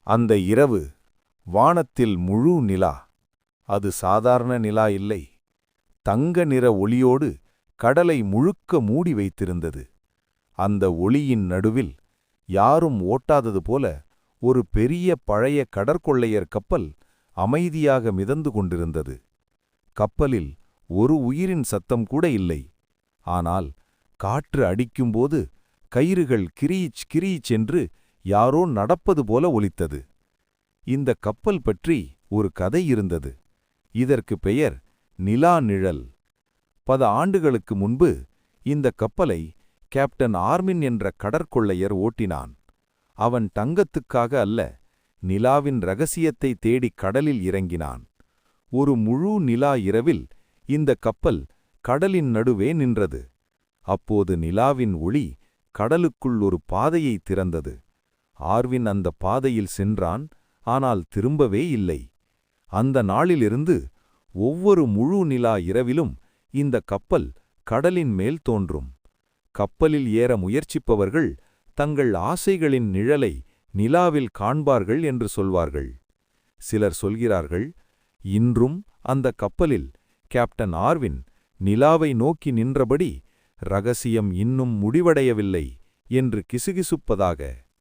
அந்த இரவு வானத்தில் முழு நிலா. அது சாதாரண நிலா இல்லை. தங்க நிற ஒளியோடு கடலை முழுக்க மூடி வைத்திருந்தது. அந்த ஒளியின் நடுவில் யாரும் ஓட்டாதது போல ஒரு பெரிய பழைய கடற்கொள்ளையர் கப்பல் அமைதியாக மிதந்து கொண்டிருந்தது. கப்பலில் ஒரு உயிரின் சத்தம் கூட இல்லை. ஆனால் காற்று அடிக்கும்போது கயிறுகள் கிரீச் கிரீச் என்று யாரோ நடப்பது போல ஒலித்தது. இந்த கப்பல் பற்றி ஒரு கதை இருந்தது. இதற்கு பெயர் நிலா நிழல். 10 ஆண்டுகளுக்கு முன்பு இந்த கப்பலை கேப்டன் ஆர்மின் என்ற கடற்கொள்ளையர் ஓட்டினான். அவன் தங்கத்துக்காக அல்ல, நிலாவின் ரகசியத்தை தேடி கடலில் இறங்கினான். ஒரு முழு நிலா இரவில் இந்த கப்பல் கடலின் நடுவே நின்றது. அப்போது நிலாவின் ஒளி கடலுக்குள் ஒரு பாதையை திறந்தது. ஆர்வின் அந்த பாதையில் சென்றான், ஆனால் திரும்பவே இல்லை. அந்த நாளிலிருந்து ஒவ்வொரு முழு நிலா இரவிலும் இந்த கப்பல் கடலின் மேல் தோன்றும். கப்பலில் ஏற முயற்சிப்பவர்கள் தங்கள் ஆசைகளின் நிழலை நிலாவில் காண்பார்கள் என்று சொல்வார்கள். சிலர் சொல்கிறார்கள், இன்றும் அந்த கப்பலில் கேப்டன் ஆர்வின் நிலாவை நோக்கி நின்றபடி ரகசியம் இன்னும் முடிவடையவில்லை என்று கிசுகிசுப்பதாக.